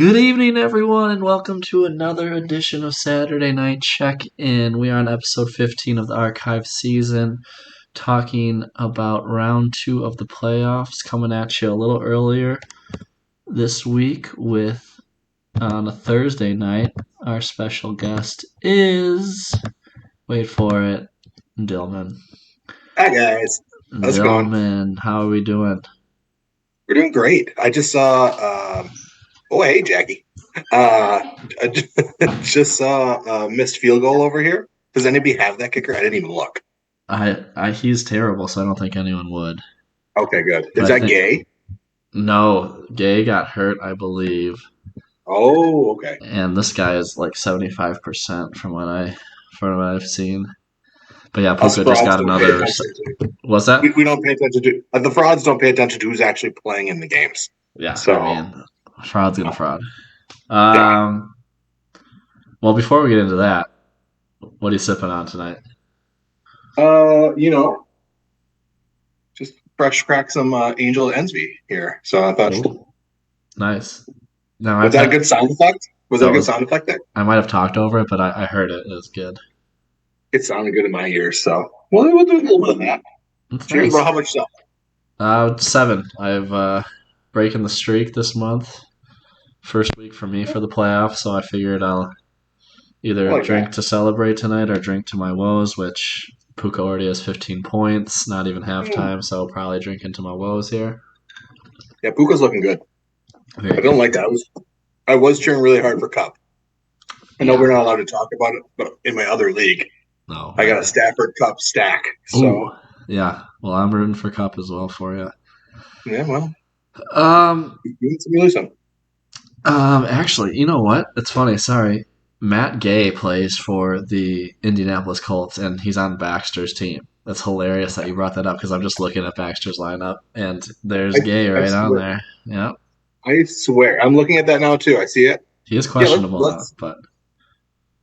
Good evening, everyone, and welcome to another edition of Saturday Night Check-In. We are on episode 15 of the archive season, talking about round two of the playoffs, coming at you a little earlier this week with, on a Thursday night, our special guest is, wait for it, Dillman. Hi guys, how's it going? Dillman, how are we doing? We're doing great. I just saw. Oh, hey Jackie. I just saw a missed field goal over here. Does anybody have that kicker? I didn't even look. He's terrible, so I don't think anyone would. Okay, good. Is But I that think, gay? no, Gay got hurt, I believe. Oh, okay. And this guy is like 75% from what I've seen. But yeah, Us Puka just frauds got don't pay another. attention to. What's We, that? we don't pay attention to. The frauds don't pay attention to who's actually playing in the games. Yeah, I So, mean, fraud's gonna fraud. yeah. Um, well, before we get into that, what are you sipping on tonight? Uh, you know, just fresh crack some Angel Ensby here. So I thought, Oh, nice. No, was I've that a had good sound effect? Was that that a good was. sound effect there? I might have talked over it, but I heard it. It was good. It sounded good in my ears. So, well, we'll do a little bit of that. It's Cheers, bro. nice. How much stuff? Seven. I've breaking the streak this month. First week for me for the playoffs, so I figured I'll I either like drink that. to celebrate tonight or drink to my woes, which Puka already has 15 points, not even Mm. halftime, so probably drink into my woes here. Yeah, Puka's looking good. I Very don't good. like that. I was cheering really hard for Cup. I know Yeah. we're not allowed to talk about it, but in my other league, No. I got a Stafford Cup stack. Ooh. So Yeah. Well, I'm rooting for Cup as well for you. yeah, well, Um. you need some, you lose some. Actually, you know what? It's funny. Sorry. Matt Gay plays for the Indianapolis Colts, and he's on Baxter's team. That's hilarious that you brought that up because I'm just looking at Baxter's lineup, and there's I, Gay I right on swear, there. Yeah. I swear. I'm looking at that now too. I see it. He is Yeah, questionable though, let's but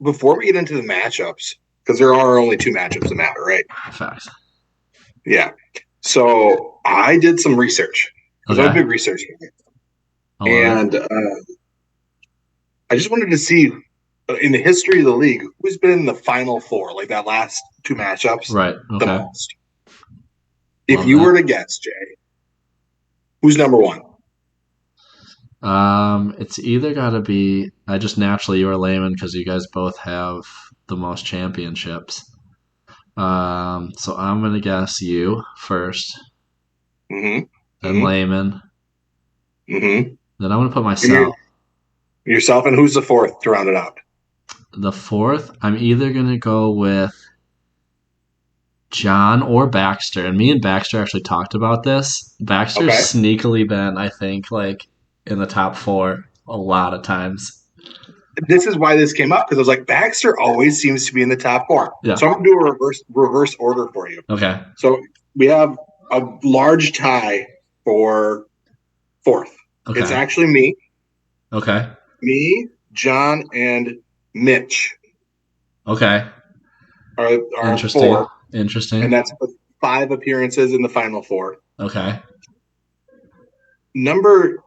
before we get into the matchups, because there are only two matchups that matter, right? facts. Yeah. So I did some research because I'm a Okay. big researcher, I love it. and I just wanted to see in the history of the league who's been in the final four, like that last two matchups, Right. the Okay. most. If Love you that. were to guess, Jay, who's number one? It's either got to be I just naturally you're a layman because you guys both have the most championships. So I'm gonna guess you first, Mm-hmm. then Mm-hmm. layman, Mm-hmm. then I'm gonna put Give me myself. yourself, and who's the fourth to round it out? The fourth, I'm either gonna go with John or Baxter, and me and Baxter actually talked about this. Baxter's Okay. sneakily been, I think, like in the top four a lot of times. This is why this came up because I was like, Baxter always seems to be in the top four. Yeah. So I'm gonna do a reverse order for you. Okay. So we have a large tie for fourth. It's Okay. actually Okay. John, and Mitch Okay. are Interesting. four, and Interesting. that's with five appearances in the final four. Okay. Number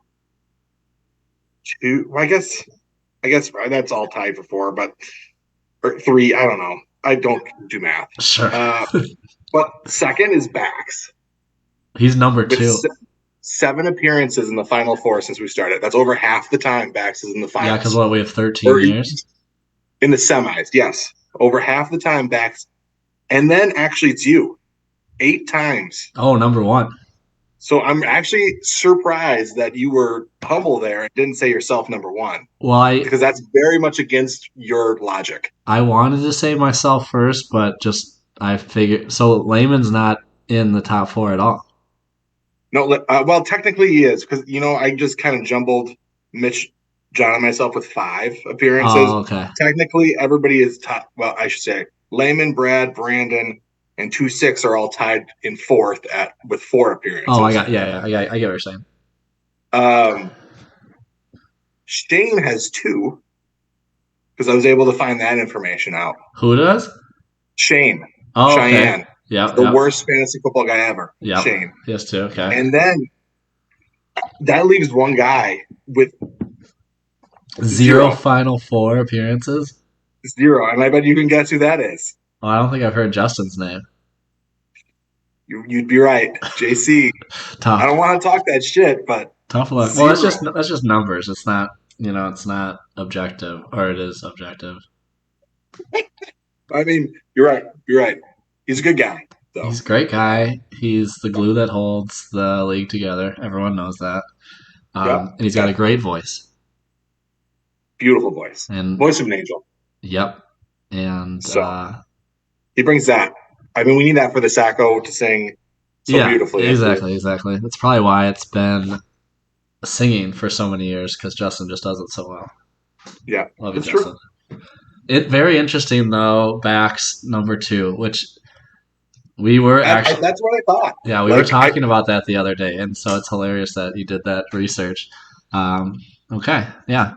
two, well, I guess that's all tied for four, but or three, I don't know. I don't do math. Sure. Uh, but second is Bax He's number with two. seven appearances in the final four since we started. That's over half the time Bax is in the Yeah, because finals what we have 13 or years. in the semis. Yes, over half the time Bax, and then actually it's you, 8 times. Oh, number one. So I'm actually surprised that you were humble there and didn't say yourself number one Well, because that's very much against your logic. I wanted to say myself first, but just I figured so. Layman's not in the top four at all. No, well, technically he is because I just kind of jumbled Mitch, John, and myself with five appearances. Oh, okay. Technically, everybody is top. Well, I should say Layman, Brad, Brandon, and 2-6 are all tied in fourth with four Oh, I appearances. got yeah. I get what you're saying. Um, Shane has two because I was able to find that information out. Who does? Shane, Oh, okay. Cheyenne, Yep. the Yep. worst fantasy football guy ever. Yep. Shane. He has two. Okay. And then that leaves one guy with Zero Zero. Final Four appearances. Zero. And I bet you can guess who that is. Well, I don't think I've heard Justin's name. You'd be right. JC. I don't Tough, want to talk that shit, but tough luck. Well, zero. that's just numbers. It's not it's not objective, or it is objective. I mean, you're right. You're right. He's a good guy, though. He's a great guy. He's the glue that holds the league together. Everyone knows that. Yep. And he's got a Yep. great voice. Beautiful voice. And Voice of an angel. yep. And So he brings that. I mean, we need that for the Sacco to sing so yeah, beautifully. exactly, exactly. That's probably why it's been singing for so many years because Justin just does it so well. Yeah, Love you, that's true. Justin. It very interesting though. Backs number two, which we were actually That's what I thought. yeah we were Like, talking about that the other day, and so it's hilarious that you did that research. Um, okay, yeah,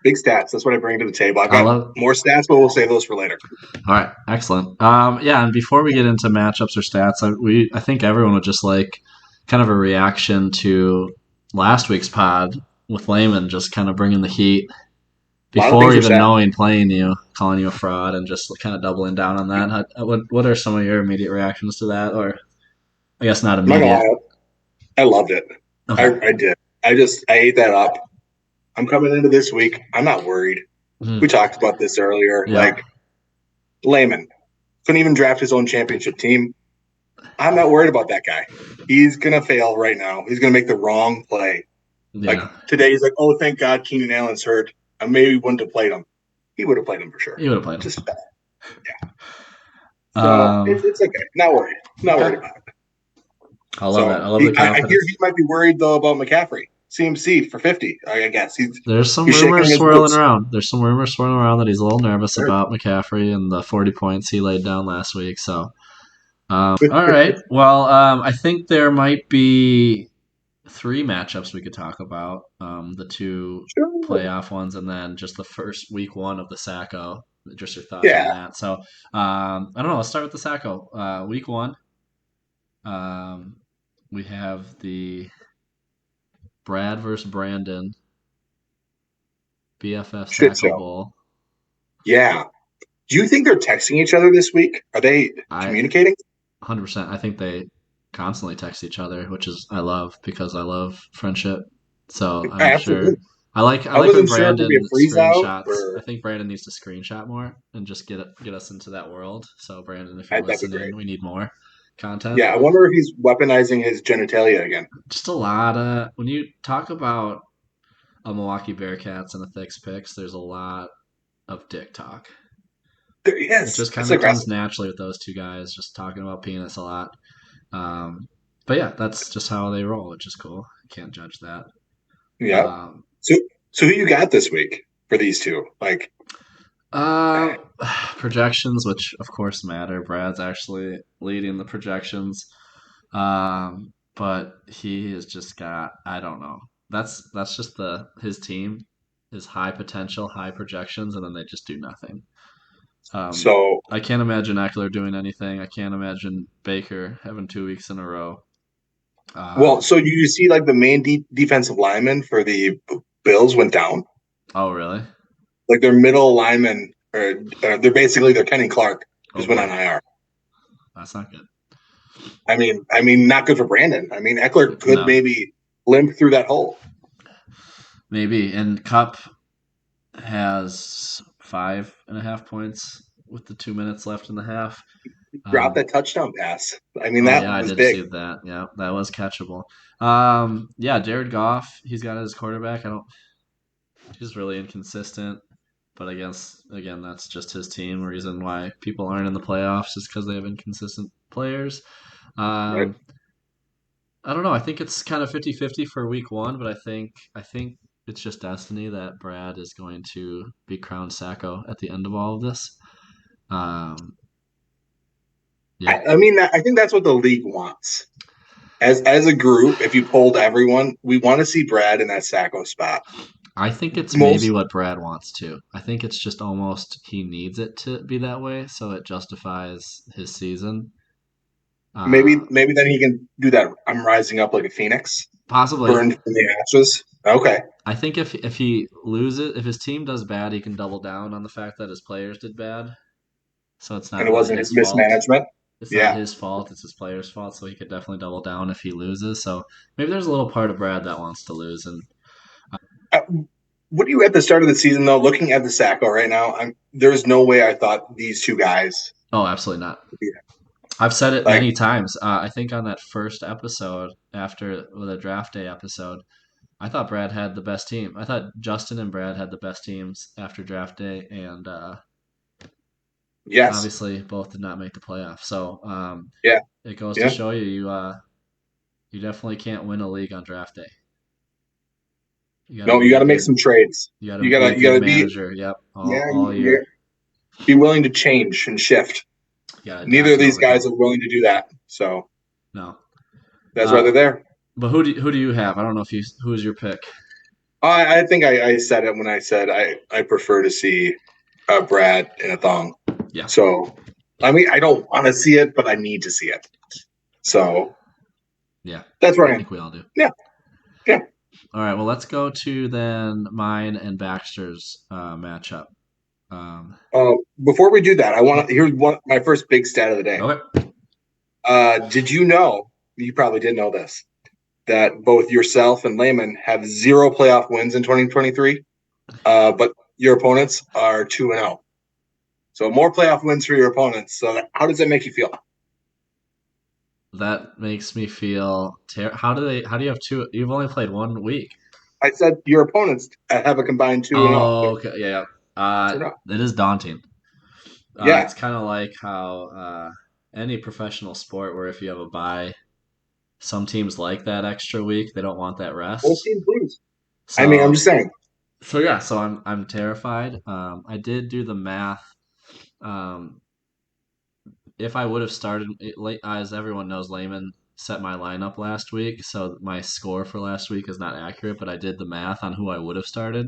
big stats. That's what I bring to the table. I've I got love. more stats, but we'll save those for later. All right, excellent. Yeah, and before we get into matchups or stats, I think everyone would just like kind of a reaction to last week's pod with Layman just kind of bringing the heat A lot of before things were even said. knowing playing you, calling you a fraud, and just kind of doubling down on that. What are some of your immediate reactions to that, or I guess not I'm not gonna immediate? lie, I loved it. Okay. I did. I ate that up. I'm coming into this week. I'm not worried. We Mhm. talked about this earlier. Yeah. Like Layman couldn't even draft his own championship team. I'm not worried about that guy. He's gonna fail right now. He's gonna make the wrong play. Like Yeah. today, he's like, "Oh, thank God, Keenan Allen's hurt. I maybe wouldn't have played him. He would have played him for sure. You would have played him. Just yeah. So Um, it's okay. Not worried. Not okay. worried about it. I love that. So I love the I hear confidence. he might be worried though about McCaffrey. CMC for 50. I guess There's some he's shaking rumors his swirling boots. around. There's some rumors swirling around that he's a little nervous about McCaffrey and the 40 points he laid down last week. So, all right. Well, I think there might be three matchups we could talk about. The two Sure. playoff ones, and then just the first week one of the Sacco. Just your thoughts on Yeah. that. So, I don't know. Let's start with the Sacco. Week one, um, we have the Brad versus Brandon BFF Shit Sacco show. Bowl. Yeah. Do you think they're texting each other this week? Are they I communicating? 100%. I think they constantly text each other, which is I love because I love friendship. So I'm sure Absolutely. I I like when wasn't sure if there'd be Brandon a freeze out screenshots. I or think Brandon needs to screenshot more and just get us into that world. So Brandon, if you're that'd be listening, great. we need more content. Yeah, I wonder if he's weaponizing his genitalia again. Just a lot of when you talk about a Milwaukee Bearcats and a Thick's picks, there's a lot of dick talk. There he It is. just It's kind of comes aggressive. naturally with those two guys, just talking about penis a lot. Um, but yeah, that's just how they roll, which is cool. Can't judge that. Yeah. Um, So so who you got this week for these two? Like uh, projections, which of course matter. Brad's actually leading the projections, but he has just got I don't know. That's just the his team is high potential, high projections, and then they just do nothing. Um, so I can't imagine Eckler doing anything. I can't imagine Baker having 2 weeks in a row. well, Um, so you see like the main defensive lineman for the Bills went down. oh really? Like their middle lineman they're basically their Kenny Clark Oh just went on boy, IR. that's not good. I mean, not good for Brandon. I mean, Eckler could No, maybe limp through that hole. maybe. And Cup has 5.5 points with the 2 minutes left in the half. Drop Um, that touchdown pass. I mean, oh that yeah, I was did big, see that. Yeah, that was catchable. Yeah, Jared Goff, he's got his quarterback. I don't. He's really inconsistent. But I guess again, that's just his team. Reason why people aren't in the playoffs is because they have inconsistent players. right? Um, I don't know. I think it's kind of 50-50 for week one, but I think it's just destiny that Brad is going to be crowned Sacco at the end of all of this. Um, yeah, I mean, I think that's what the league wants. As a group, if you polled everyone, we want to see Brad in that Sacco spot. I think it's maybe Most what Brad wants to. I think it's just almost he needs it to be that way, so it justifies his season. maybe Uh, maybe then he can do that. I'm rising up like a phoenix, Possibly. burned from the ashes. Okay. I think if he loses, if his team does bad, he can double down on the fact that his players did bad. So it's And not it really wasn't his his fault. mismanagement. It's not Yeah. his fault. It's his players' fault. So he could definitely double down if he loses. So maybe there's a little part of Brad that wants to lose. And Uh, what do you at the start of the season though? Looking at the Sacco right now, there's no way I thought these two guys oh, absolutely not. would be I've said it like many times. I think on that first episode after the draft day episode, I thought Brad had the best team. I thought Justin and Brad had the best teams after draft day, and yes, obviously both did not make the playoffs. So yeah, it goes to yeah. show you you definitely can't win a league on draft day. You got to No, you be got a to make good some trades. you got to You be a gotta you good gotta be manager. Yep, yeah, all you year. be willing to change and shift. You got to Neither adapt of and these guys overcome. are willing to do that, so No, that's why they're uh, there. but who do you have? I don't know if you who's your pick. I think I said it when I said I prefer to see Brad in a thong. Yeah, So I yeah, mean I don't want to see it, but I need to see it. So yeah. that's where I I am. think we all do. Yeah, yeah. All right, well, let's go to then mine and Baxter's matchup. Um, Before we do that, I want yep. to here's one my first big stat of the day. Okay. Did you know? You probably did know this that both yourself and Lehman have zero playoff wins in 2023, but your opponents are 2-0. So more playoff wins for your opponents. So how does that make you feel? That makes me feel. How do they? How do you have two? You've only played 1 week. I said your opponents have a combined 2-0. Oh, okay. Yeah, yeah. Yes or no? It is daunting. Yeah. It's kind of like how any professional sport, where if you have a bye, some teams like that extra week. They don't want that Both rest. teams lose. I mean, I'm just So, saying. yeah. So I'm terrified. I did do the math. Um, if I would have started as everyone knows, Layman set my lineup last week, so my score for last week is not accurate. But I did the math on who I would have started.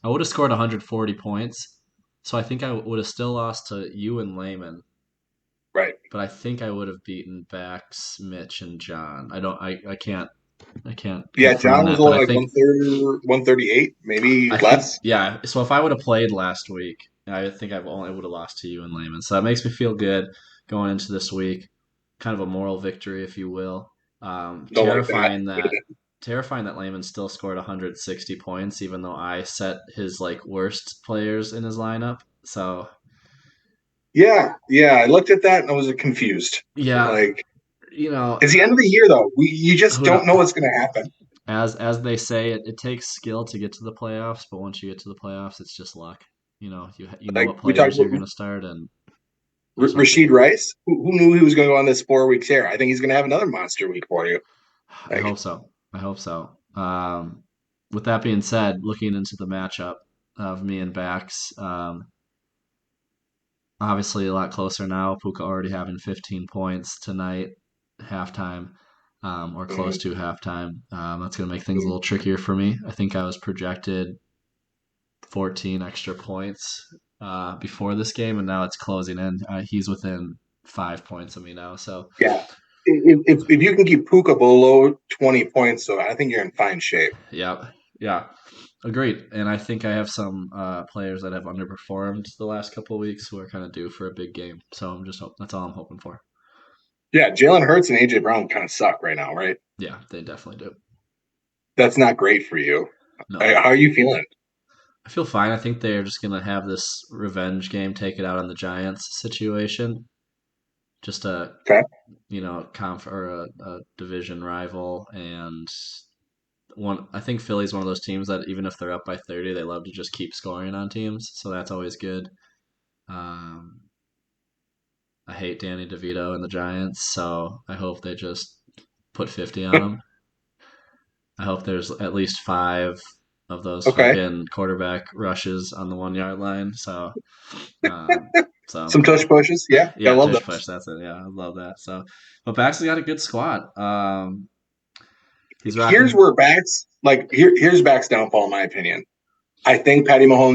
I would have scored 140 points, so I think I would have still lost to you and Layman. Right. But I think I would have beaten Bax, Mitch, and John. I don't. I can't Yeah, confirm John was that, but only like 138, maybe I think less. yeah. So if I would have played last week, I think I only would have lost to you and Layman. So that makes me feel good going into this week. Kind of a moral victory, if you will. Don't like that. Terrifying that Layman still scored 160 points, even though I set his like worst players in his lineup. So Yeah, yeah. I looked at that and I was confused. yeah, Like, you know, it's the end of the year though. You just who don't know, know what's going to happen. as they say, it takes skill to get to the playoffs, but once you get to the playoffs, it's just luck. You know Like what we talked players you're about going to start, and there's hope for Rashid you. Rice. Who knew he was going to go on this 4 week tear? I think he's going to have another monster week for you. I Like, hope so. I hope so. With that being said, looking into the matchup of me and Bax, obviously a lot closer now. Puka already having 15 points tonight, halftime, or close mm, to halftime. That's going to make things a mm, little trickier for me. I think I was projected 14 extra points before this game, and now it's closing in. He's within 5 points of me now. So, yeah. If you can keep Puka below 20 points, so I think you're in fine shape. yeah, yeah. Agreed. And I think I have some players that have underperformed the last couple of weeks who are kind of due for a big game. So that's all I'm hoping for. Yeah, Jalen Hurts and AJ Brown kind of suck right now, right? Yeah, they definitely do. That's not great for you. No, How are you feeling? I feel fine. I think they're just gonna have this revenge game, take it out on the Giants situation. Just a Okay. conf or a division rival, and one. I think Philly's one of those teams that even if they're up by 30, they love to just keep scoring on teams. So that's always good. Um, I hate Danny DeVito and the Giants, so I hope they just put 50 on him. I hope there's at least five of those Okay. fucking quarterback rushes on the 1 yard line. Um, so Some tush pushes. Yeah, gotta yeah, love tush those. push. That's it. Yeah, I love that. So, but Baxley got a good squad. He's Here's rocking. where backs like here's backs downfall in my opinion. I think Patty Mahomes